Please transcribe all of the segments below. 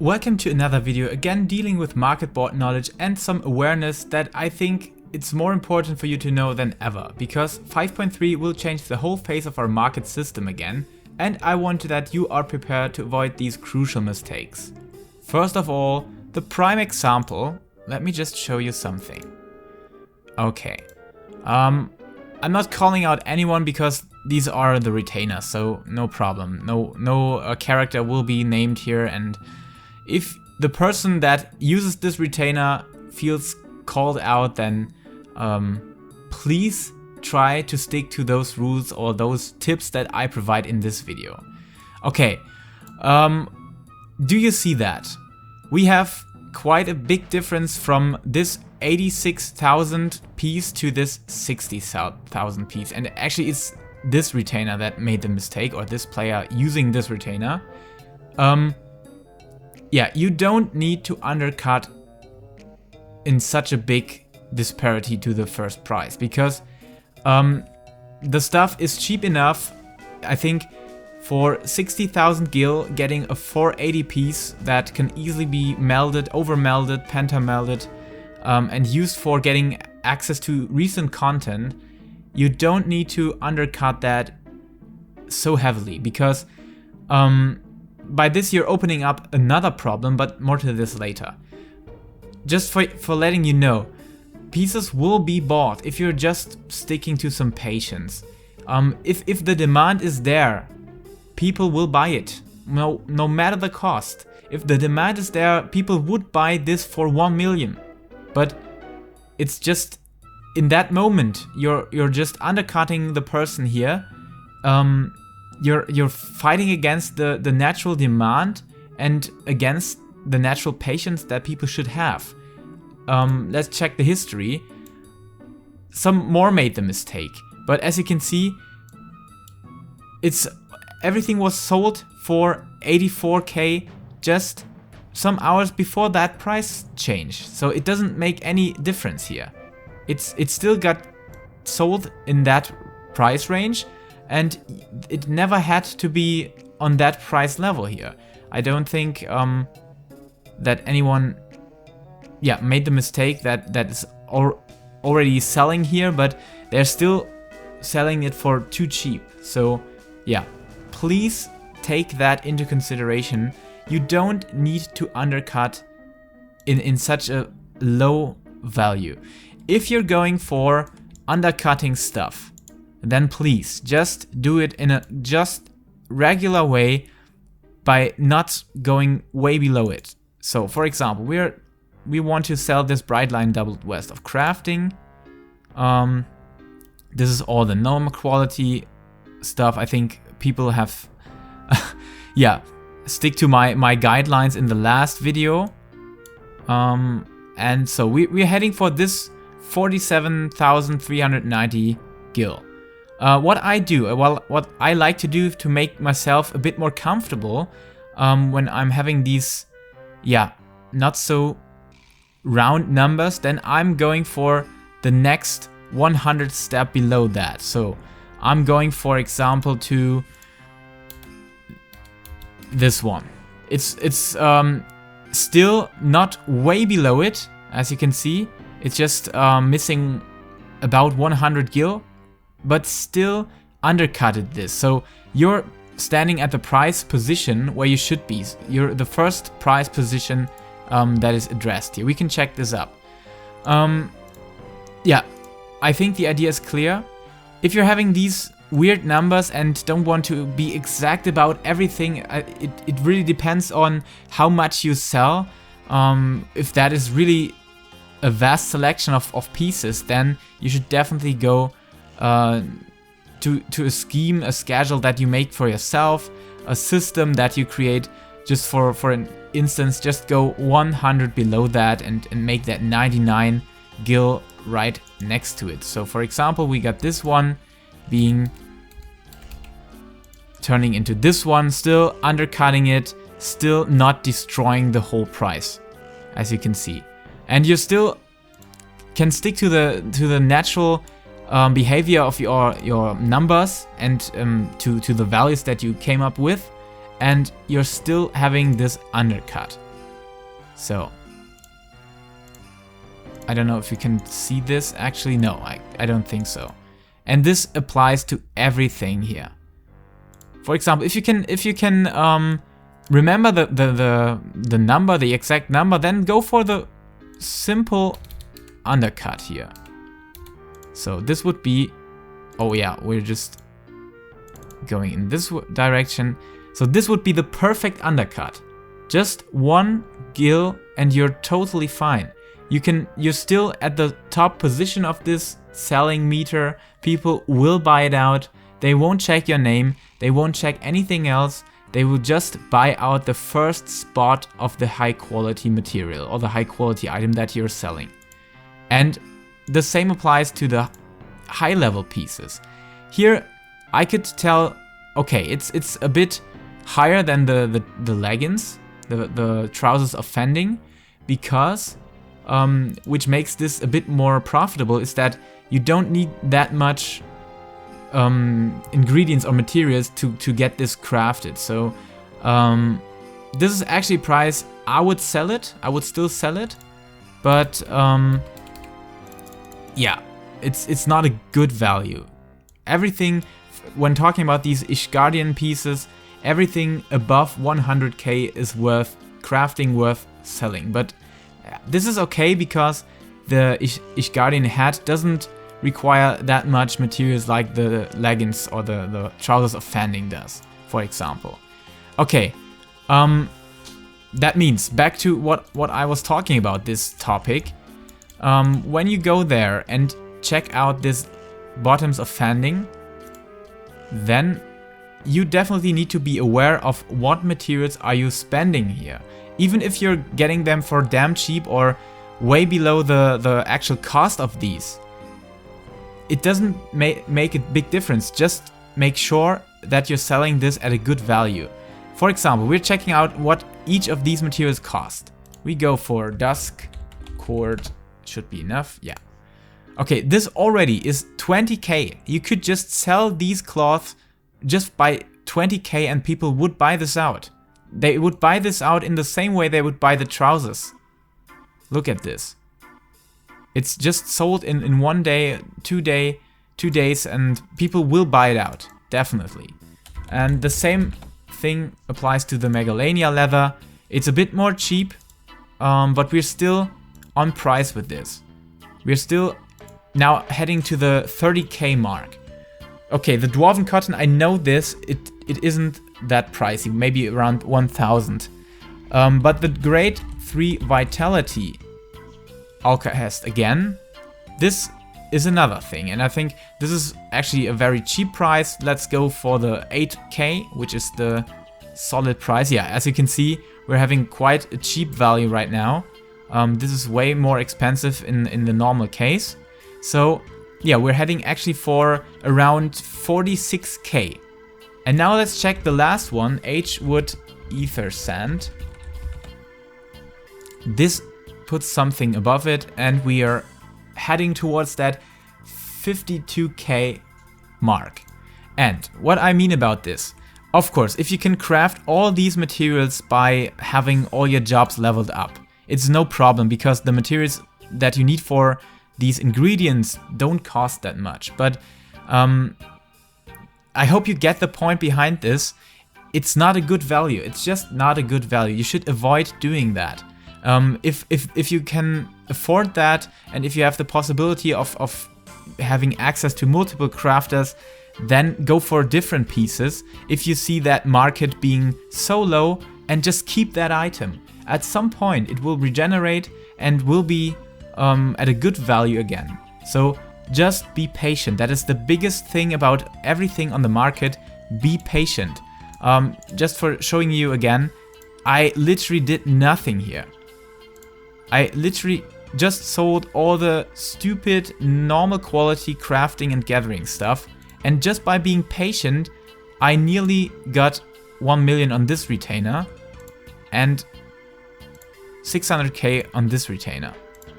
Welcome to another video, again dealing with market board knowledge and some awareness that I think it's more important for you to know than ever, because 5.3 will change the whole face of our market system again, and I want that you are prepared to avoid these crucial mistakes. First of all, the prime example, let me just show you something. Okay, I'm not calling out anyone because these are the retainers, so no problem, no character will be named here, and if the person that uses this retainer feels called out, then please try to stick to those rules or those tips that I provide in this video. Okay, do you see that? We have quite a big difference from this 86,000 piece to this 60,000 piece, and actually it's this retainer that made the mistake, or this player using this retainer. Yeah, you don't need to undercut in such a big disparity to the first price, because the stuff is cheap enough. I think for 60,000 gil, getting a 480 piece that can easily be melded, over melded, penta melded, and used for getting access to recent content, you don't need to undercut that so heavily, because by this you're opening up another problem, but more to this later. Just for letting you know, pieces will be bought if you're just sticking to some patience. If the demand is there, people will buy it, no matter the cost. If the demand is there, people would buy this for 1 million. But it's just, in that moment, you're just undercutting the person here. You're fighting against the natural demand and against the natural patience that people should have. Let's check the history. Some more made the mistake, but as you can see, everything was sold for 84k just some hours before that price change. So it doesn't make any difference here. It still got sold in that price range, and it never had to be on that price level here. I don't think that anyone made the mistake that is already selling here, but they're still selling it for too cheap. So yeah, please take that into consideration. You don't need to undercut in such a low value. If you're going for undercutting stuff, then please just do it in a just regular way by not going way below it. So for example, we want to sell this Brightline Doubled West of Crafting. This is all the normal quality stuff. I think people have stick to my guidelines in the last video. And so we're heading for this 47,390 gil. What I like to do to make myself a bit more comfortable when I'm having these, not so round numbers, then I'm going for the next 100 step below that. So I'm going, for example, to this one. It's still not way below it, as you can see. It's just missing about 100 gil. But still undercutted this. So you're standing at the price position where you should be. You're the first price position that is addressed here. We can check this up. I think the idea is clear. If you're having these weird numbers and don't want to be exact about everything, it really depends on how much you sell. If that is really a vast selection of pieces, then you should definitely go to a scheme, a schedule that you make for yourself, a system that you create. Just for an instance, just go 100 below that and make that 99 gil right next to it. So for example, we got this one turning into this one, still undercutting it, still not destroying the whole price, as you can see. And you still can stick to the natural behavior of your numbers and to the values that you came up with, and you're still having this undercut. So I don't know if you can see this. Actually, no, I don't think so. And this applies to everything here. For example, if you can remember the number, the exact number, then go for the simple undercut here. So this would be, oh yeah, we're just going in this direction. So this would be the perfect undercut. Just one gil and you're totally fine. You're still at the top position of this selling meter. People will buy it out. They won't check your name. They won't check anything else. They will just buy out the first spot of the high quality material or the high quality item that you're selling. And the same applies to the high level pieces. Here I could tell, okay, it's a bit higher than the leggings, the trousers of Fending, because which makes this a bit more profitable, is that you don't need that much ingredients or materials to get this crafted. So this is actually a price I would sell it. I would still sell it, but yeah, it's not a good value. Everything, when talking about these Ishgardian pieces, everything above 100k is worth crafting, worth selling. But this is okay because the Ishgardian hat doesn't require that much materials like the leggings or the trousers of Fending does, for example. Okay, that means back to what I was talking about, this topic. When you go there and check out this bottoms of Fending, then you definitely need to be aware of what materials are you spending here. Even if you're getting them for damn cheap or way below the actual cost of these, it doesn't make a big difference. Just make sure that you're selling this at a good value. For example, we're checking out what each of these materials cost. We go for dusk, cord, should be enough, yeah. Okay, this already is 20k. You could just sell these cloths just by 20k and people would buy this out. They would buy this out in the same way they would buy the trousers. Look at this. It's just sold in 1 day, 2 days, and people will buy it out, definitely. And the same thing applies to the Megalania leather. It's a bit more cheap, but we're still on price with this. We're still now heading to the 30k mark. Okay, the Dwarven Cotton, I know this, it isn't that pricey, maybe around 1000. But the Grade 3 Vitality Alcahest again, this is another thing, and I think this is actually a very cheap price. Let's go for the 8k, which is the solid price. Yeah, as you can see, we're having quite a cheap value right now. This is way more expensive in the normal case. So yeah, we're heading actually for around 46k. And now let's check the last one, H-Wood Ether Sand. This puts something above it, and we are heading towards that 52k mark. And what I mean about this, of course, if you can craft all these materials by having all your jobs leveled up, it's no problem, because the materials that you need for these ingredients don't cost that much. But I hope you get the point behind this. It's not a good value. It's just not a good value. You should avoid doing that. If you can afford that, and if you have the possibility of having access to multiple crafters, then go for different pieces. If you see that market being so low, and just keep that item. At some point it will regenerate and will be at a good value again. So just be patient. That is the biggest thing about everything on the market. Be patient. Just for showing you again, I literally did nothing here. I literally just sold all the stupid normal quality crafting and gathering stuff, and just by being patient I nearly got 1 million on this retainer and 600k on this retainer.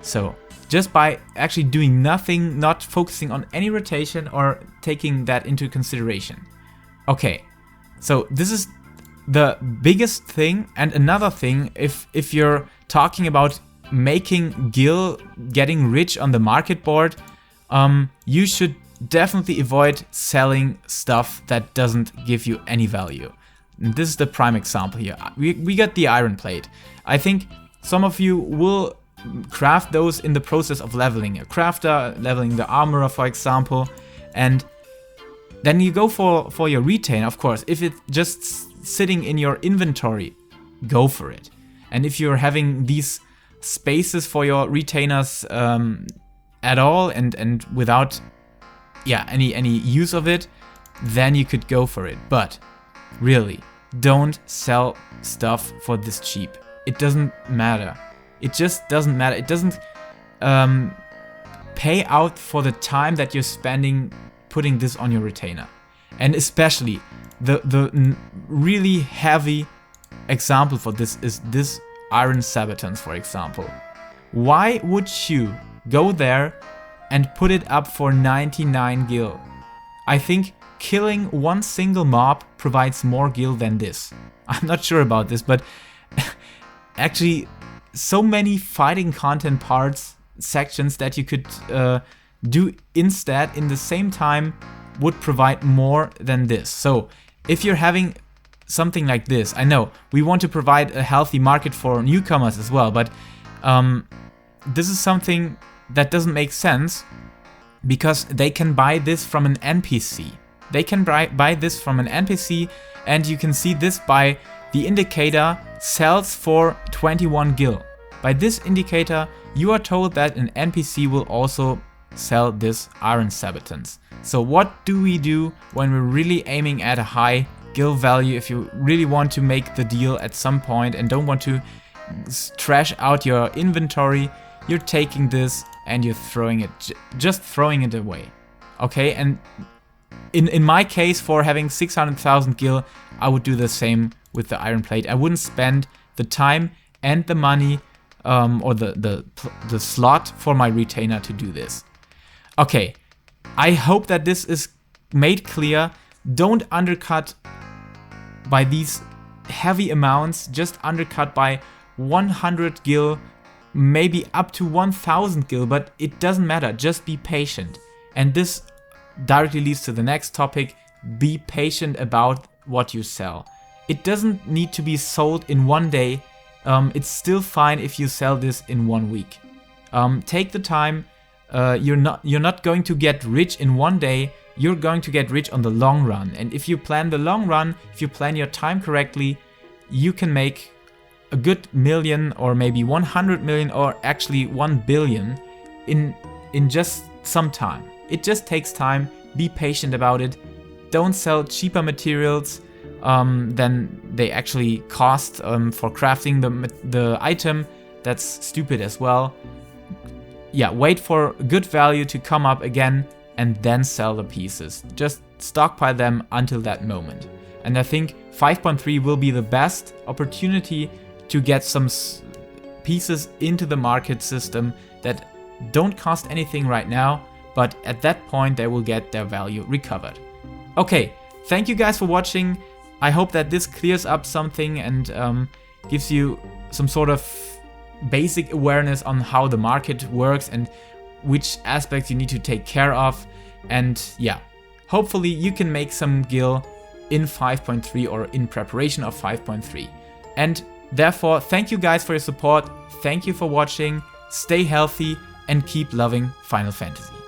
So just by actually doing nothing, not focusing on any rotation or taking that into consideration. Okay, so this is the biggest thing, and another thing, if you're talking about making Gil getting rich on the market board, you should definitely avoid selling stuff that doesn't give you any value. And this is the prime example here. We got the iron plate. I think some of you will craft those in the process of leveling a crafter, leveling the armorer, for example, and then you go for your retainer. Of course, if it's just sitting in your inventory, go for it. And if you're having these spaces for your retainers at all and without any use of it, then you could go for it. But really, don't sell stuff for this cheap. It doesn't matter. It just doesn't matter. It doesn't pay out for the time that you're spending putting this on your retainer. And especially the really heavy example for this is this Iron Sabatons, for example. Why would you go there and put it up for 99 gil? I think killing one single mob provides more gil than this. I'm not sure about this, but actually so many fighting content parts, sections that you could do instead in the same time would provide more than this. So if you're having something like this, I know we want to provide a healthy market for newcomers as well, but this is something that doesn't make sense because they can buy this from an NPC. They can buy this from an NPC, and you can see this by the indicator sells for 21 gil. By this indicator, you are told that an NPC will also sell this Iron Sabatons. So what do we do when we're really aiming at a high gil value? If you really want to make the deal at some point and don't want to trash out your inventory, you're taking this and you're throwing it, just throwing it away. Okay, and in my case, for having 600,000 gil, I would do the same with the iron plate. I wouldn't spend the time and the money or the slot for my retainer to do this. Okay, I hope that this is made clear. Don't undercut by these heavy amounts, just undercut by 100 gil, maybe up to 1000 gil, but it doesn't matter, just be patient. And this directly leads to the next topic: be patient about what you sell. It doesn't need to be sold in one day. It's still fine if you sell this in 1 week. Take the time. You're not going to get rich in one day. You're going to get rich on the long run. And if you plan the long run, if you plan your time correctly, you can make a good million, or maybe 100 million, or actually 1 billion in just some time. It just takes time. Be patient about it. Don't sell cheaper materials than they actually cost for crafting the item. That's stupid as well. Yeah, wait for good value to come up again and then sell the pieces. Just stockpile them until that moment. And I think 5.3 will be the best opportunity to get some pieces into the market system that don't cost anything right now, but at that point they will get their value recovered. Okay, thank you guys for watching. I hope that this clears up something and gives you some sort of basic awareness on how the market works and which aspects you need to take care of. And yeah, hopefully you can make some gil in 5.3 or in preparation of 5.3. And therefore, thank you guys for your support. Thank you for watching. Stay healthy and keep loving Final Fantasy.